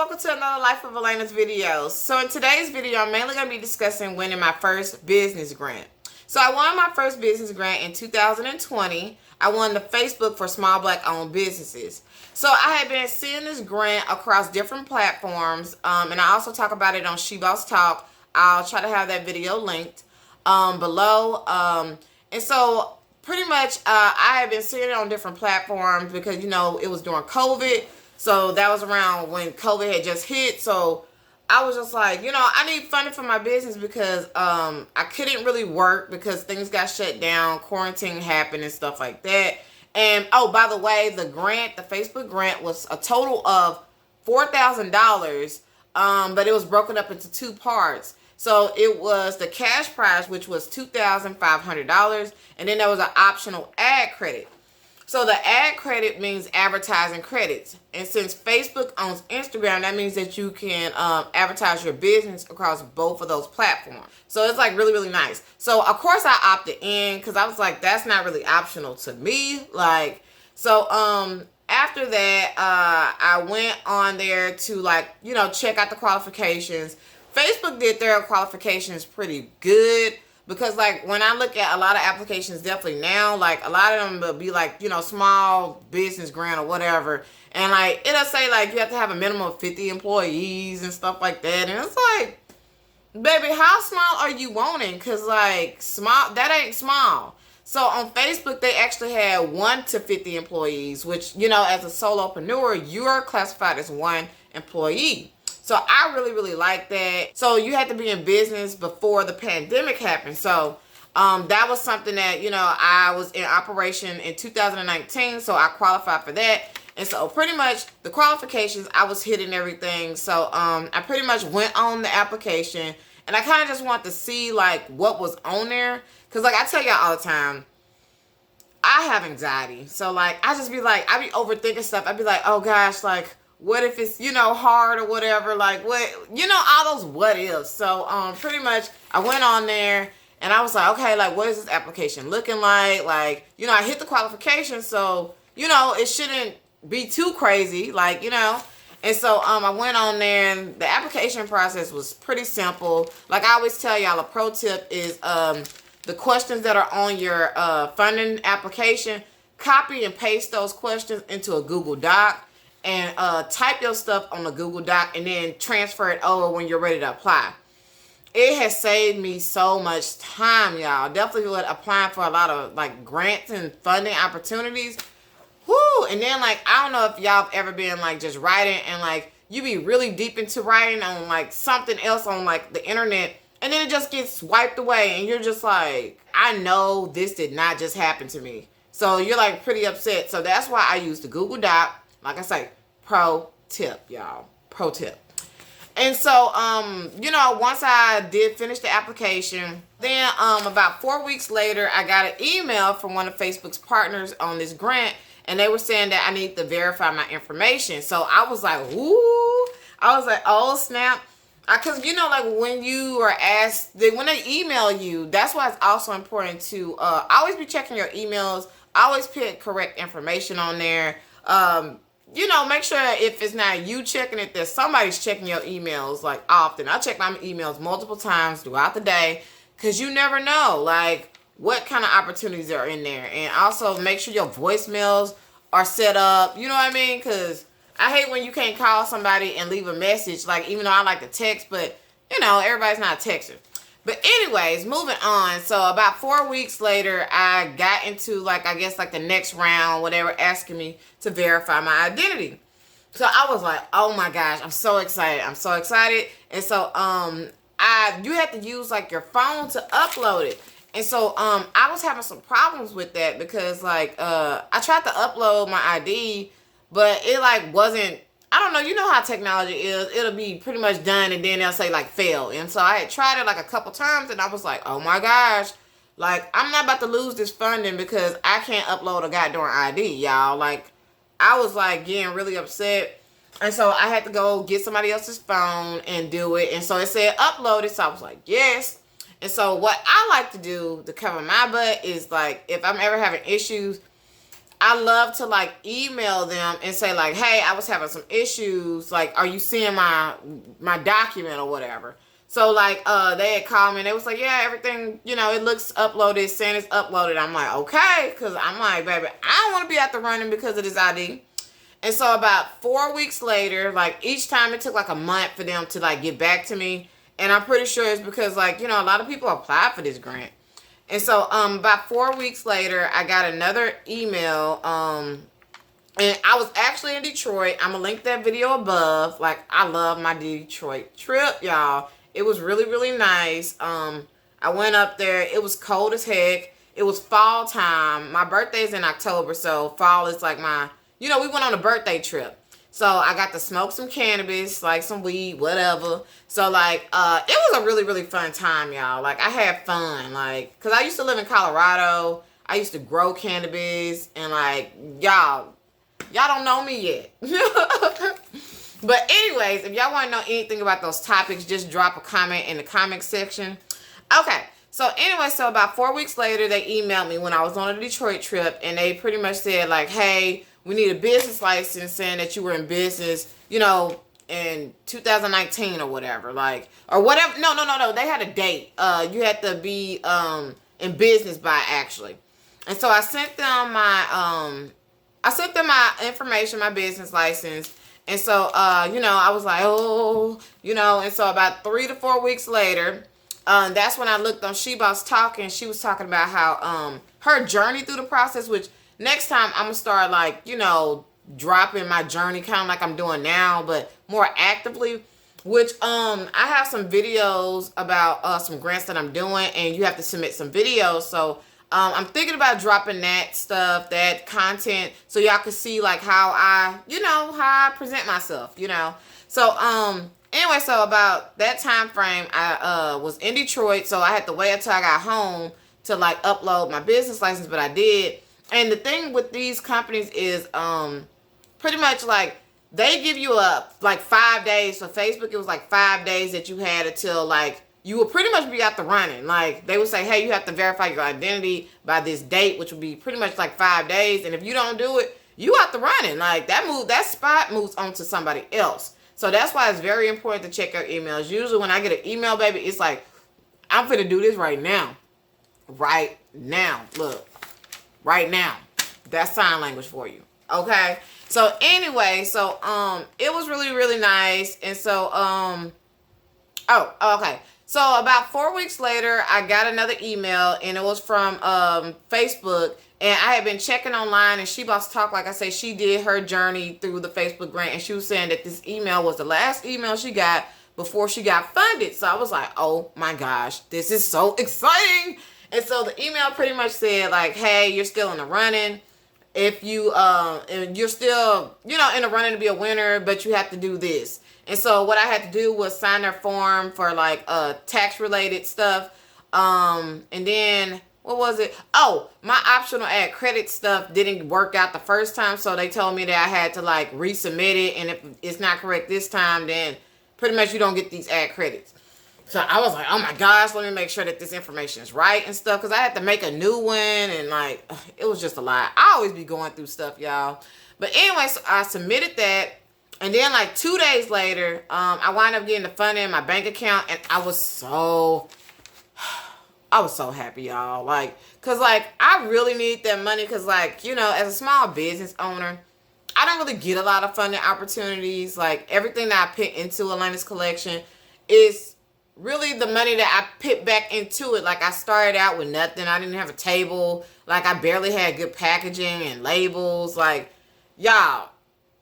welcome to another Life of Alaina's videos. So in today's video, I'm mainly going to be discussing winning my first business grant. So I won my first business grant in 2020. I won the Facebook for small black owned businesses. So I had been seeing this grant across different platforms, and I also talk about it on She Boss Talk. I'll try to have that video linked below. And so pretty much I have been seeing it on different platforms because, you know, it was during COVID. So that was around when COVID had just hit. So I was just like, you know, I need funding for my business because I couldn't really work because things got shut down, quarantine happened and stuff like that. And oh, by the way, the grant, the Facebook grant, was a total of $4,000, but it was broken up into two parts. So it was the cash prize, which was $2,500, and then there was an optional ad credit. So the ad credit means advertising credits. And since Facebook owns Instagram, that means that you can advertise your business across both of those platforms. So it's like really, really nice. So of course I opted in because I was like, that's not really optional to me. Like, so after that, I went on there to, like, you know, check out the qualifications. Facebook did their qualifications pretty good. Because, like, when I look at a lot of applications, definitely now, like, a lot of them will be, like, you know, small business grant or whatever. And, like, it'll say, like, you have to have a minimum of 50 employees and stuff like that. And it's like, baby, how small are you wanting? Because, like, small, that ain't small. So, on Facebook, they actually had 1 to 50 employees, which, you know, as a solopreneur, you are classified as 1 employee. So I really, really like that. So you had to be in business before the pandemic happened. So that was something that, you know, I was in operation in 2019. So I qualified for that. And so pretty much the qualifications, I was hitting everything. So I pretty much went on the application. And I kind of just wanted to see, like, what was on there. Because, like, I tell y'all all the time, I have anxiety. So, like, I just be like, I be overthinking stuff. I be like, oh, gosh, like, what if it's, you know, hard or whatever, like, what, you know, all those what ifs. So, pretty much, I went on there, and I was like, okay, like, what is this application looking like? Like, you know, I hit the qualifications, so, you know, it shouldn't be too crazy, like, you know. And so, I went on there, and the application process was pretty simple. Like I always tell y'all, a pro tip is, the questions that are on your funding application, copy and paste those questions into a Google Doc. And type your stuff on the Google Doc and then transfer it over when you're ready to apply. It has saved me so much time, y'all. Definitely would applying for a lot of, like, grants and funding opportunities. Whoo! And then, like, I don't know if y'all have ever been, like, just writing and, like, you be really deep into writing on, like, something else on, like, the internet, and then it just gets wiped away and you're just like, I know this did not just happen to me. So you're, like, pretty upset. So that's why I use the Google Doc. Like I say, pro tip, y'all. Pro tip. And so, you know, once I did finish the application, then about 4 weeks later, I got an email from one of Facebook's partners on this grant, and they were saying that I need to verify my information. So I was like, ooh. I was like, oh, snap. Because, you know, like, when you are asked, when they email you, that's why it's also important to always be checking your emails. Always put correct information on there. You know, make sure if it's not you checking it, that somebody's checking your emails, like, often. I check my emails multiple times throughout the day because you never know, like, what kind of opportunities are in there. And also make sure your voicemails are set up. You know what I mean? Because I hate when you can't call somebody and leave a message. Like, even though I like to text, but, you know, everybody's not a texter. But anyways, moving on. So about 4 weeks later, I got into, like, I guess, like, the next round, whatever, asking me to verify my identity. So I was like, oh my gosh, I'm so excited. I'm so excited. And so you have to use, like, your phone to upload it. And so I was having some problems with that because, like, I tried to upload my ID, but it, like, wasn't, I don't know, you know how technology is. It'll be pretty much done and then they'll say, like, fail. And so I had tried it, like, a couple times and I was like, oh my gosh, like, I'm not about to lose this funding because I can't upload a goddamn ID, y'all. Like, I was, like, getting really upset. And so I had to go get somebody else's phone and do it. And so it said upload it. So I was like, yes. And so what I like to do to cover my butt is, like, if I'm ever having issues, I love to like email them and say like, hey, I was having some issues. Like, are you seeing my document or whatever? So like, they had called me and they was like, yeah, everything, it looks uploaded, saying it's uploaded. I'm like, okay. Cause I'm like, baby, I don't want to be out the running because of this ID. And so about 4 weeks later, like each time it took like a month for them to like get back to me. And I'm pretty sure it's because like, a lot of people apply for this grant. And so about 4 weeks later, I got another email. And I was actually in Detroit. I'm going to link that video above. Like, I love my Detroit trip, y'all. It was really, really nice. I went up there. It was cold as heck. It was fall time. My birthday's in October, so fall is like we went on a birthday trip. So I got to smoke some cannabis, like some weed, whatever. So like, it was a really, really fun time, y'all. Like, I had fun, like, cause I used to live in Colorado. I used to grow cannabis, and like, y'all don't know me yet. But anyways, if y'all want to know anything about those topics, just drop a comment in the comment section. Okay. So anyway, so about 4 weeks later, they emailed me when I was on a Detroit trip, and they pretty much said like, hey, we need a business license saying that you were in business, in 2019 or whatever, like, or whatever. No. They had a date. You had to be in business by actually. And so I sent them my information, my business license. And so, I was like, and so about 3 to 4 weeks later, that's when I looked on Sheboss Talking. She was talking about how, her journey through the process, which next time I'm going to start like, dropping my journey kind of like I'm doing now, but more actively, which, I have some videos about, some grants that I'm doing, and you have to submit some videos. So, I'm thinking about dropping that stuff, that content, so y'all can see like how I present myself, So, anyway, so about that time frame, I was in Detroit, so I had to wait until I got home to like upload my business license, but I did. And the thing with these companies is, pretty much like they give you like 5 days. For Facebook, it was like 5 days that you had until like you will pretty much be out the running. Like, they would say, hey, you have to verify your identity by this date, which would be pretty much like 5 days. And if you don't do it, you out the running. Like, that spot moves on to somebody else. So that's why it's very important to check your emails. Usually when I get an email, baby, it's like, I'm finna do this right now. Right now. Look. Right now. That's sign language for you. Okay? So anyway, so it was really, really nice. And so okay. So about 4 weeks later, I got another email, and it was from Facebook. And I had been checking online, and Sheboss Talk, like I say, she did her journey through the Facebook grant, and she was saying that this email was the last email she got before she got funded. So I was like, oh my gosh, this is so exciting. And so the email pretty much said like, hey, you're still in the running. If you, and you're still, in the running to be a winner, but you have to do this. And so what I had to do was sign their form for like tax related stuff. And then what was it? Oh, my optional ad credit stuff didn't work out the first time. So they told me that I had to like resubmit it. And if it's not correct this time, then pretty much you don't get these ad credits. So I was like, oh my gosh, let me make sure that this information is right and stuff. Because I had to make a new one. And like, it was just a lot. I always be going through stuff, y'all. But anyway, so I submitted that. And then like 2 days later, I wound up getting the funding in my bank account. And I was so happy, y'all. Like, because like, I really need that money. Because like, as a small business owner, I don't really get a lot of funding opportunities. Like, everything that I put into Alaina's Collection is really the money that I put back into it. Like, I started out with nothing. I didn't have a table. Like, I barely had good packaging and labels. Like, y'all,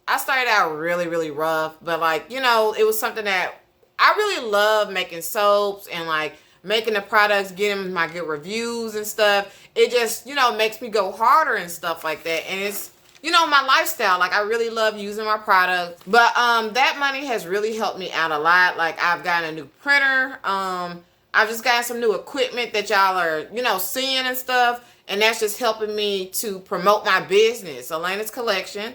I started out really, really rough. But, like, it was something that I really love, making soaps and, like, making the products, getting my good reviews and stuff. It just, makes me go harder and stuff like that. And it's, my lifestyle. Like, I really love using my products. But that money has really helped me out a lot. Like, I've gotten a new printer. I've just gotten some new equipment that y'all are, seeing and stuff. And that's just helping me to promote my business, Alaina's Collection.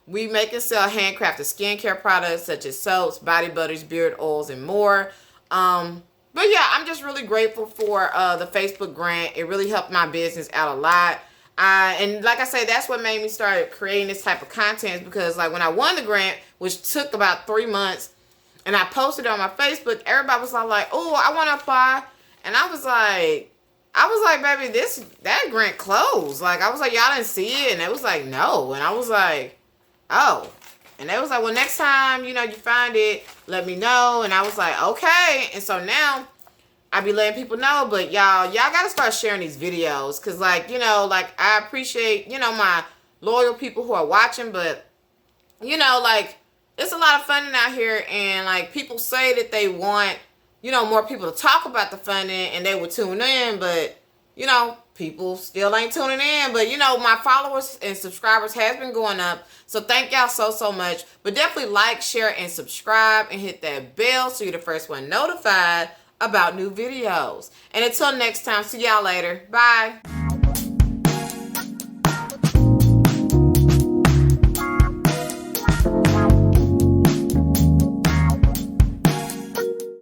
We make and sell handcrafted skincare products such as soaps, body butters, beard oils, and more. But yeah, I'm just really grateful for the Facebook grant. It really helped my business out a lot. And like I said, that's what made me start creating this type of content, because like when I won the grant, which took about 3 months, and I posted it on my Facebook, everybody was like, oh, I want to apply. And I was like, baby, that grant closed. Like, I was like, y'all didn't see it? And it was like, no. And I was like, oh. And they was like, well, next time, you find it, let me know. And I was like, okay. And so now I be letting people know, but y'all got to start sharing these videos. Because, like, I appreciate, my loyal people who are watching. But, like, it's a lot of funding out here. And, like, people say that they want, more people to talk about the funding and they would tune in. But, people still ain't tuning in. But, my followers and subscribers has been going up. So thank y'all so much. But definitely like, share, and subscribe. And hit that bell so you're the first one notified about new videos. And until next time, see y'all later. Bye.